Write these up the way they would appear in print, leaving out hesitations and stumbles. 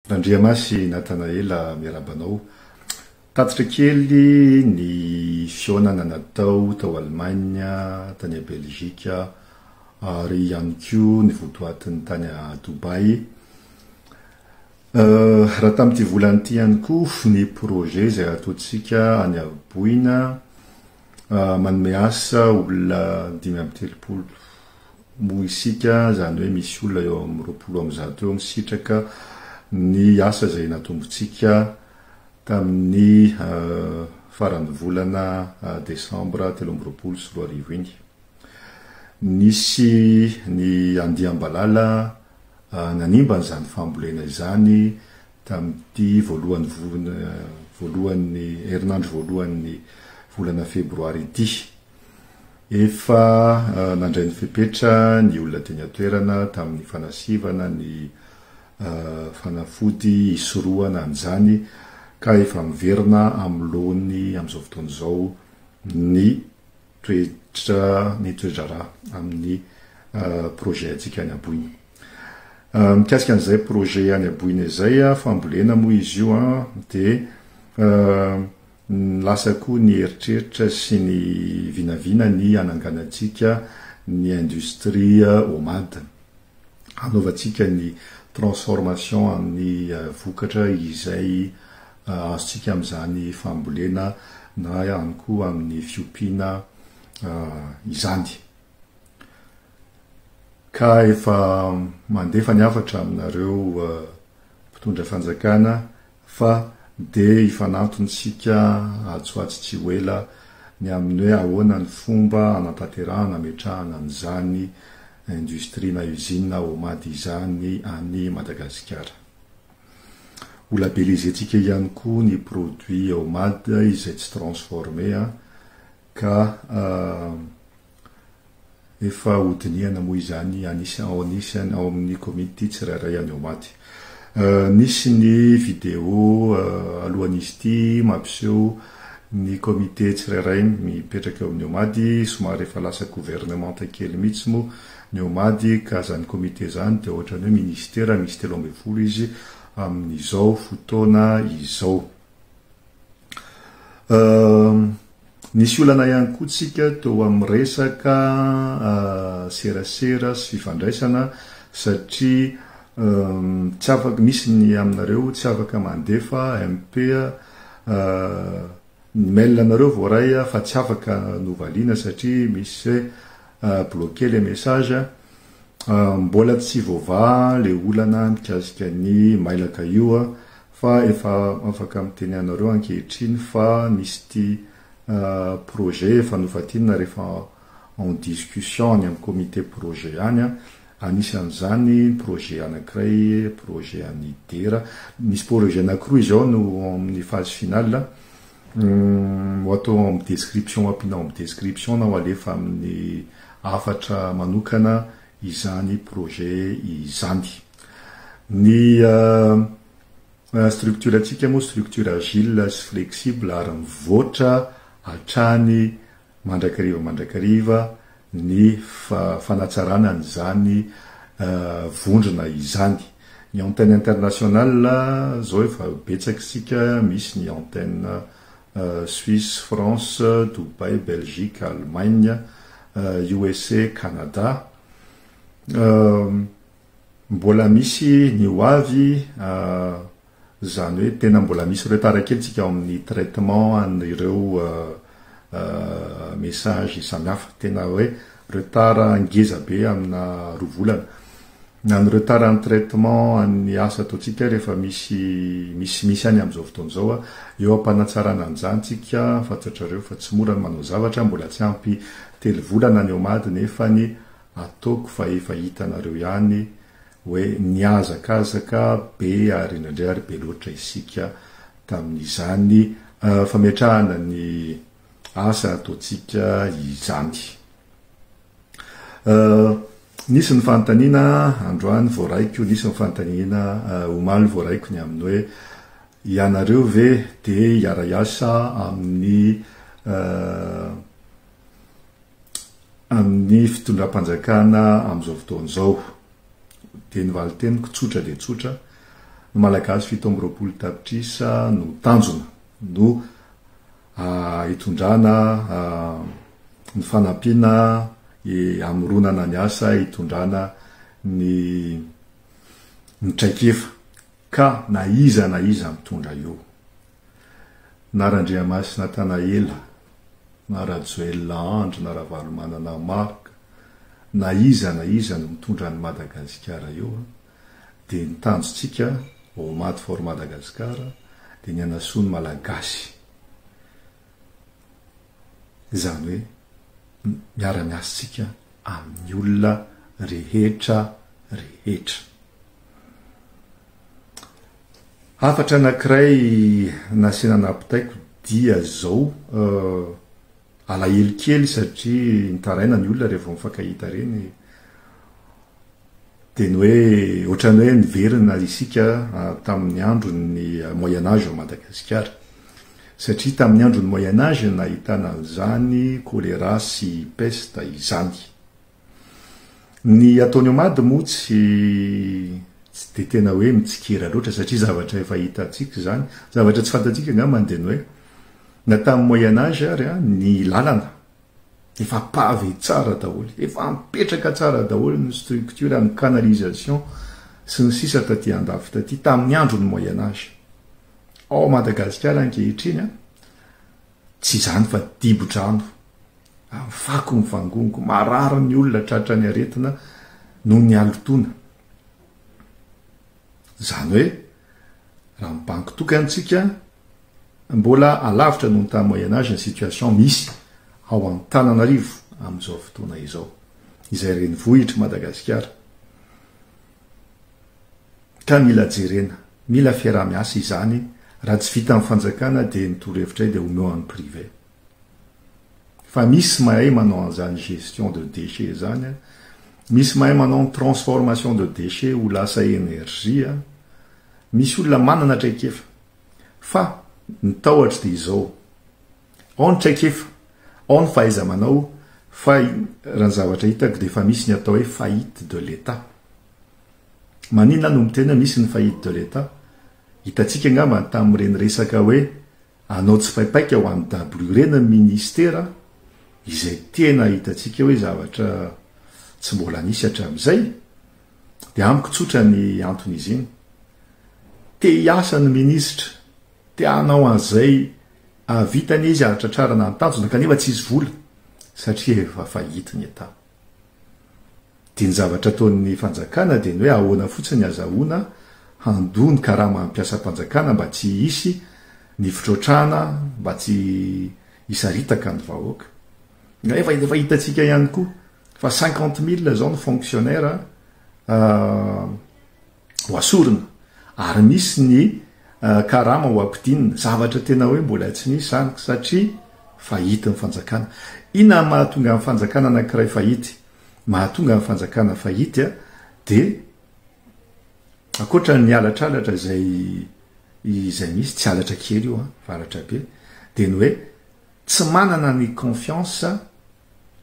Randriamasy Natanaela miarabanao. Tatitra kely ny fionana natao tao Allemagne, tany a Belgique, ary ihany koa ny votoatiny tany a Dubai. Raha tamin'ity volana ity ihany koa ny projet izay ataontsika any Aboina, manome asa olona 530 moa isika, zany hoe misy olona eo amin'ny 20 eo misitraka ny asa izay natombontsika tamin'ny faran'ny volana Desambra 2024 iny. Nisy ny andiam-balala nanimbany zany fambolena izany tamin'ity voalohany herinandro voalohan'ny volana febroary ity. Efa nandray ny fepetra ny olona teny atoerana tamin'ny fanasivana ny fanafody isoroana an'izany, ka efa miverina am'lohany am'izao fotoana izao ny toedrara amin'ny projet antsika any Aboina. Mikasika an'izay projet any Aboina izay, fambolena moa izy io dia lasa koa ny eritreritra sy ny vinavina ny ananganantsika ny industrie OMAD, hanaovantsika ny transformation amin'ny vokatra izay azontsika amin'izany fambolena na ihany koa amin'ny fiompiana izany. Ka efa mandefa ny hafatra aminareo mpitondra fanjakana fa dia ifanantontsika atsoatsy tsy ho ela ny amin'ny hoe ahoana ny fomba anatanterahana ametrahana an'izany industrie na usine OMAD izany any Madagasikara. Ho labellisentsika ihany koa ny produit OMAD izay tsy transformé, ka efa hodiniana moa izany anisany ao amin'ny comité tsirairay any OMAD. Nisy ny vidéo alohan'izy ity mampiseho ny comité tsirairay mipetraka eo amin'ny OMAD, somary efa lasa gouvernement kely mihitsy moa ny OMAD, ka zany comité zany dia ohatrany hoe ministera misy 12 izy amin'izao fotoana izao. Nisy olana ihany koa tsika teo amin'ny resaka serasera sy fifandraisana, satria tsy afaka misy ny aminareo tsy afaka mandefa MP mail anareo voaray fa tsy afaka novaliana satria misy bloqué le message. Mbola tsy voava le olana mikasika ny mailaka io, fa efa afaka miteny anareo ankehitriny fa misy ty projet efa novatina rehefa en discussion any amin'ny comité projet any. Anisan'izany projet anankiray, projet any Idera. Misy projet anankiroa izao no amin'ny phase finale, ho atao amin'ny description, ampiana amin'ny description na ho alefa amin'ny afatra manokana izany projet izany. Ny structure antsika moa structure agile sy flexible, ary mivoatra hatrany mandrakariva ny fanatsarana an'izany vondrona izany. Ny antenne internationale zao efa betsaka sika, misy ny antenne Suisse, France, Dubai, Belgique, Allemagne, USA, Canada. Mbola misy ny hoavy, zany hoe tena mbola misy retard kely tsika amin'ny traitement anireo message samihafa, tena hoe retard ngeza be amina 2 volana. Ny retard en traitement ny asa ataontsika rehefa misy any amin'izao fotoana izao, eo ampanatsarana an'izany tsika, fantatrareo fa tsy mora manao zavatra, mbola tsy ampy 3 volana ny OMAD, nefa ny ataoko fa efa hitanareo ihany hoe niazakazaka be ary indraindray ary be loatra isika tamin'izany fametrahana ny asa ataontsika izany. Nisy ny fanontaniana androany voaraiko, nisy ny fanontaniana omaly voaraiko ny amin'ny hoe ianareo ve dia hiara-iasa amin'ny fitondram-panjakana amin'izao fotoana izao. Dia ny valiteniko tsotra dia tsotra, malagasy 7 tapitrisa no tanjona no hitondrana ny fanampiana amironana ny asa hitondrana ny traikefa ka na iza mitondra eo na Randriamasina Tanaela na Rajoelina Andry na Ravalomanana Marka na iza no mitondra ny Madagasikara eo dia ny tanjontsika ao maty for Madagasikara dia ny anasony malagasy izany hoe miara-miasintsika amin'ny olona rehetra afatra anankiray nasiana napitaiko dia zao alahelo kely satria nitaraina ny olona rehefa mifankahita reny dia ny hoe ohatrany hoe niverina isika tamin'ny andron'ny Moyen Âge ao Madagasikara satria tamin'ny andron'ny Moyen Âge nahitana izany choléra sy peste izany ny ataony omady moa tsy dia tena hoe mitsikera loatra satria zavatra efa hitantsika zany zavatra tsy fantatsika nga mandeny hoe na tamin'ny Moyen Âge ary ny lalana efa pave tsara daholo efa mipetraka tsara daholo ny structure ny canalisation sy ny sisa taty andafy taty tamin'ny andron'ny Moyen Âge ao Madagasikara ankehitriny tsy zany fa dibo-drano fako ny vangongo marary ny olona tratra ny aretina noho ny alotona zany hoe raha mibanky tokantsika mbola alavitra noho ny tamin'ny Moyen Âge ny situation misy ao Antananarivo amin'izao fotoana izao izay renivohitra Madagasikara ka mila jerena mila fiarah-miasa izany raha tsy vita amin'ny fanjakana dia nitorohevitra dia omeo amin'ny privé fa misy mahay manao an'izany gestion de déchets zany misy mahay manao transformation de déchets ho lasa énergie misy olona manana traikefa fa ny tahotra dia izao ao ny traikefa ao ny fahaiza manao fa raha ny zavatra hitako dia efa misy ny atao hoe faillite de l'État maninona no mitena misy ny faillite de l'État hitantsika angamba tamin'ireny resaka hoe anao tsy paipaika ho an'ny W reny ministera izay tena hitantsika hoe zavatra tsy mbola nisy hatramin'izay dia amiko tsotra ny antony izy iny te hiasa ny ministra te hanao an'izay vitany izy atratrarana ny tanjona kanefa tsy izy vola satria efa fahity ny État dia ny zavatra ataon'ny fanjakana dia ny hoe ahoana fotsiny azahoana handony karaha mampiasa mpanjakana mba tsy hisy ny fitrotrana mba tsy hisaritaka ny vahoaka efa hitantsika ihany koa fa 50 000 zao ny fonctionnaire ho asorina ary misy ny karama ho ampidinina zavatra tena hoe mbola tsy nisy zany satria fahity ny fanjakana ina mahatonga amin'ny fanjakana anankiray fahity mahatonga amin'ny fanjakana fahity dia akoatra ny alatralatra izay misy tsy alatra kely io faratra be dia ny hoe tsy manana ny confiance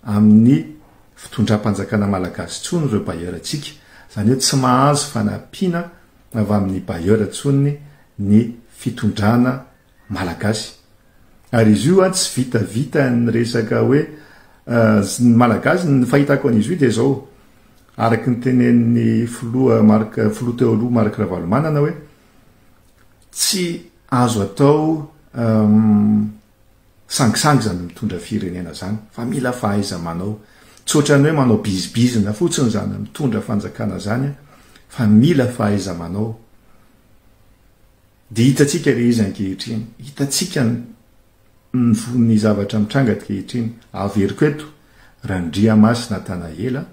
amin'ny fitondram-panjakana malagasy tsony ireo bailleur atsika zany hoe tsy mahazo fanampiana avy amin'ny bailleur tsony ny fitondrana malagasy ary izy io tsy vitavita ny resaka hoe ny malagasy ny fahitako an'izy io dia zao araky ny tenen'ny filoha teo aloha Mark Ravalomanana hoe tsy azo atao sangisangy zany mitondra firenena zany fa mila fahaiza manao tsy ohatrany hoe manao bizibizina fotsiny zany mitondra fanjakana zany fa mila fahaiza manao dia hitantsika le izy ankehitriny hitantsika ny zavatra mitranga ankehitriny averiko eto Randriamasina Tanaela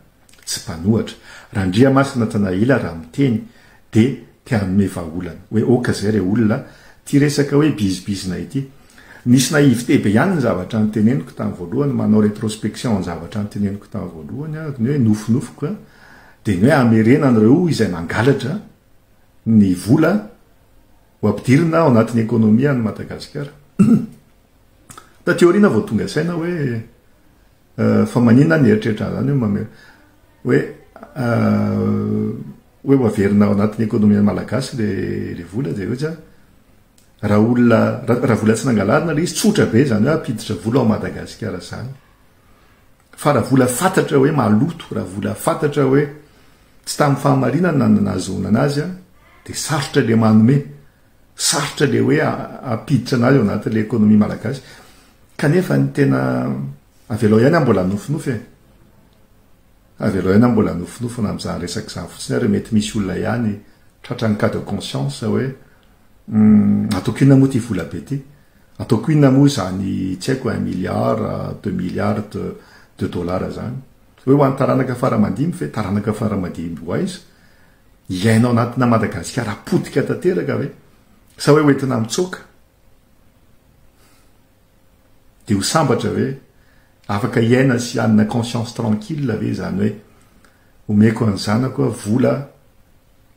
tsy mpanohatra Randriamasina Tanaela raha miteny dia te hanome vahaolana hoe oka zay re olona ty resaka hoe bizibizina ity nisy naivete be ihany ny zavatra nyteneniko tamin'ny voalohany manao rétrospection ny zavatra nyteneniko tamin'ny voalohany ny hoe nofinofiko dia ny hoe amerenan'ireo izay mangalatra ny vola ho ampidirina ao anatin'ny ekonomia ny Madagasikara ta teoriana vao tonga saina hoe fa maninona ny eritreritra zany hoe hoe hoaverina ao anatin'ny ekonomia malagasy le vola de ohatsa raha vola tsy nangalarina le izy tsotra be zany hoe apiditra vola ao Madagasikara zany fa raha vola fantatra hoe maloto raha vola fantatra hoe tsy tamin'ny fahamarinana nazoona anazy a de sarotra le manome sarotra le hoe apiditra anazy ao anatin'le ekonomia malagasy kanefa ny tena avelao ihany mbola nofinofy avelao ihany mbola nofinofina amin'izany resaka izany fotsiny ary mety misy olona ihany tratra ny cas de conscience hoe ataoko inona moa ty vola be ty ataoko inona moa zany tsy haiko 1 milliard 2 milliards de dollars zany hoe ho an'ny taranaka faramandimby fe taranaka faramandimby ho aiza iainao anatina Madagasikara potika tanteraka ve sa hoe hoentina mitsoka de ho sambatra ve afaka iaina sy anina conscience tranquille ve zany hoe omeko any zanako vola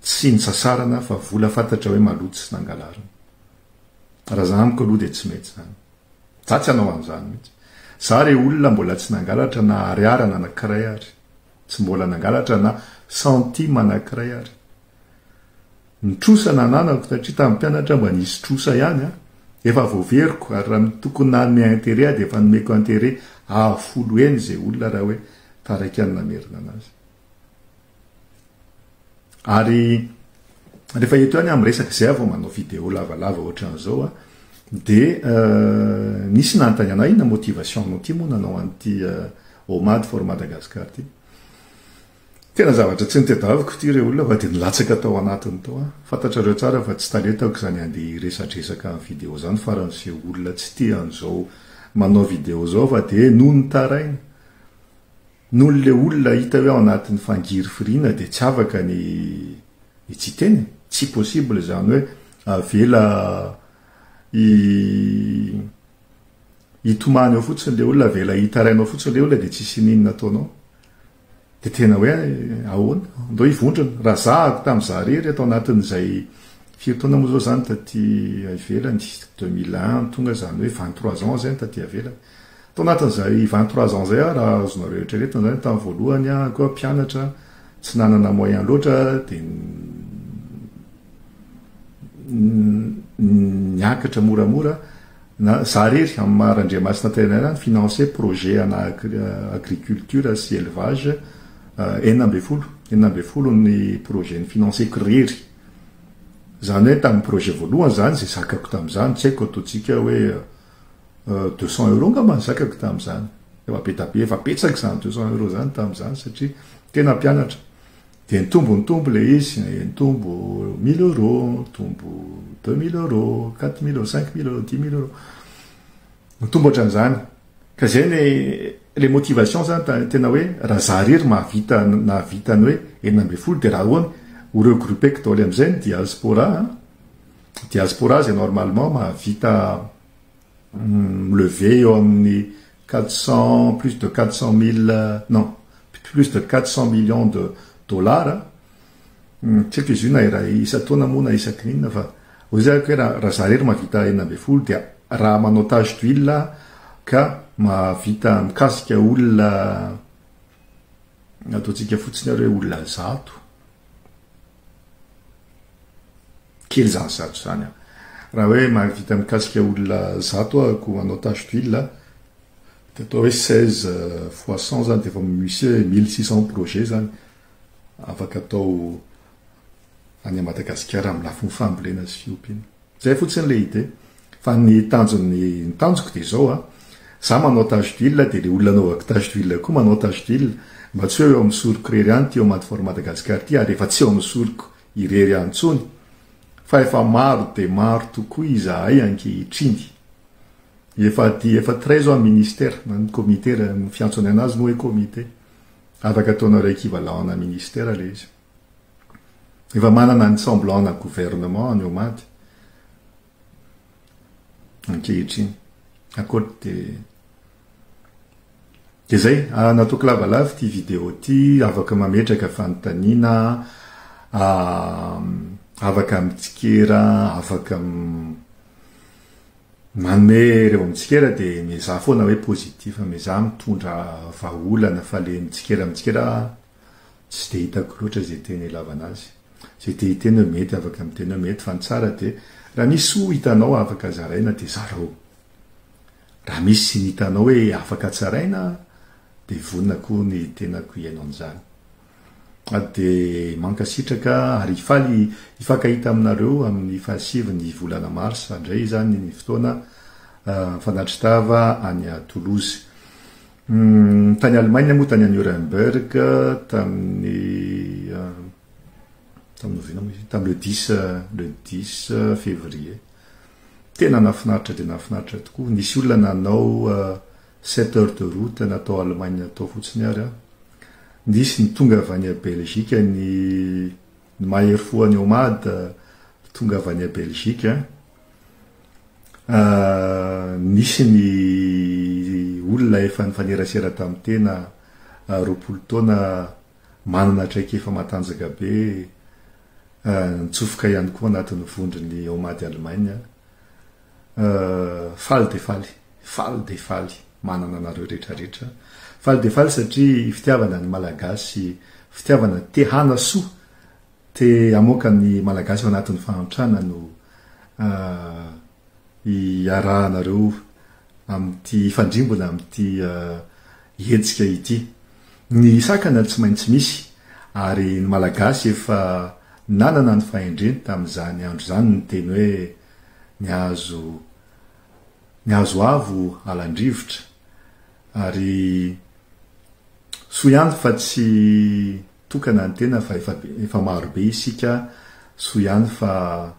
tsy ny sasarana fa vola fantatra hoe maloto sy nangalarina raha zany amiko aloha de tsy mety zany za tsy hanao an'izany mihitsy za re olona mbola tsy nangalatra na ariarana anankiray ary tsy mbola nangalatra na centime anankiray ary ny trosa nananako satria tamin'ny mpianatra mba nisy trosa ihany a efa voaveriko ary raha tokony nanome intérêt de efa nomeko intérêt folo eny zay olona raha hoe taraiky any namerina anazy ary rehefa eto ihany amin'ny resaka zay vao manao vidéo lavalava ohatran'izao a de nisy nanontany anay ina motivation no ty moa nanao an'ity homady for Madagasikara ty tena zavatra tsy nitedaviko ty re olona fa de nilatsaka tao anatiny tao a fantatrareo tsara fa tsy taletako zany andeha resatresaka amin'ny vidéo zany faran'izay olona tsy tia an'izao manao vidéo zao fa de noho ny taraina noho le olona hita hoe ao anatin'ny fangiry firina de tsy afaka ny tsy teny tsy possible zany hoe avela itomany ao fotsiny le olona avela hitarainao fotsiny le olona de tsisy ninona ataonao de tena hoe ahoana ndao ivondrona raha zahako tamin'iza rery atao anatin'izay firy-taona moa zao zany taty ivelany 2001 tonga zany hoe 23 ans zany taty avelany tao anatin'izay 23 ans zay raha azonareo eritreretina zany tamin'ny voalohany a koa mpianatra tsy nanana moyen loatra de niakatra moramora na za rery amin'ny Maharandriamasina Antananarivo financer projet ana agriculture sy élevage 12 ny projet ny financeko rery zany hoe tamin'ny projet voalohany zany zay zakako tamin'izany tsy haiko ataotsika hoe 200 € ngamba zakako tamin'izany efa betabe efa petsaka zany 200 € zany tamin'izany satria tena mpianatra de nitombo le izy nitombo 1000 €, nitombo 2000 €, 4000 €, 5000 €, 10 000 €. Nitombo hatran'izany ka zay le motivation zany tena hoe raha za rery nahavitany hoe 12 de raha hoany ho regroupeko daholo amin'izay ny diaspora zay normalement mahavita lever eo amin'ny 400 plus de 400 000 non plus de 400 millions de dollars tsy haiko izy io na raha isa-taona moa na isaky ninona fa ozako hoe raha za rery mahavita 12 dia raha manao tage d'huile ka mahavita mikasika olona ataotsika fotsiny ary hoe olona zato kely zany zato zany raha hoe mahavita mikasika olona zato ahako manao tage d'huile de atao hoe 16 fois 100 zany de efa misy 1600 projet zany afaka atao any Madagasikara amin'ny lafiny fambolena sy fiompiana zay fotsiny le idée fa ny tanjoko de zao za manao tage d'huile de le olona anaovako tage d'huile koa manao tage d'huile mba tsy hoe eo amin'ny soroko rery any ty homady for Madagasikara ty ary efa tsy eo amin'ny soroko irery any tsony fa efa maro de maro tokoa izahay ankehitriny efa 13 ans ministère ny comité ny fiantsony anazy moa hoe comité afaka ataonao équivalent na ministère le izy efa manana ny semblant na gouvernement ny homady ankehitriny akory de zay nataoko lavalava ty vidéo ty afaka mametraka fanontaniana afaka mitsikera afaka manome reo mitsikera de mizaha foana hoe positif mizaha mitondra vahaolana fa le mitsikera tsy de hitako loatra zay teny ilavana azy zay te hitena mety afaka mitena mety fa ny tsara de raha misy so hitanao afaka zaraina de zarao, raha misy sy ny hitanao hoe afaka tsaraina de vonina koa ny tenako iainao an'izany. De mankasitraka ary ifaly ifakahita aminareo amin'ny fahasivy volana marsa indray zany ny fotoana fanatritava any a Toulouse. Tany Allemagne moa tany a Nuremberg tamin'ny le 10 février. Tena nafinaritra de nafinaritra tokoa. Nisy olona nanao 7 heures de route natao Allemagne tao fotsiny ary. Nisy ny tonga avy any a Belgique ny mahery fo any Omad tonga avy any a Belgique. Nisy ny olona efa nifanerasera tamin'ny tena 20 taona manana traikefa matanjaka be nitsofoka ihany koa anatin'ny vondrony Omad Allemagne. Faly de faly manana anareo rehetrarehetra. Faly de faly satria fitiavana ny malagasy, fitiavana te hana soa, te amoaka ny malagasy ao anatin'ny fahantrana no iarahanareo amin'ity fandrimbona amin'ity hetsika ity. Ny sakana tsy maintsy misy ary ny malagasy efa nanana ny fahendreny tamin'izany andro zany ny teny hoe ny hazo avo alandrivotra ary so ihany fa tsy tokana ny tena fa efa maro be isika, so ihany fa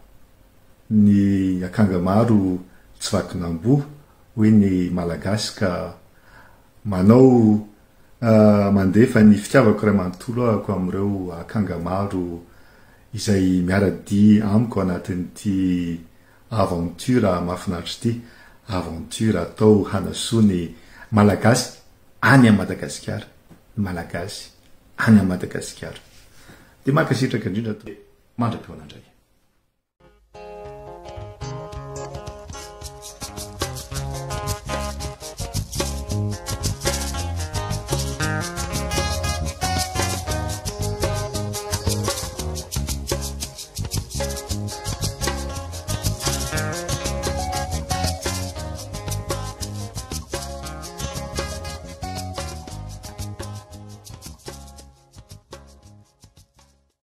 ny akanga maro tsy vakinambo hoe ny malagasy ka manao mandefa ny fitiavako ray manontolo ahako amin'ireo akanga maro izay miaradi amiko anatin'ity aventure mahafinaritra ity, aventure atao hanasoa ny malagasy any a Madagasikara, malagasy any a Madagasikara. De mankasitraka indrindra mandra-peona indray.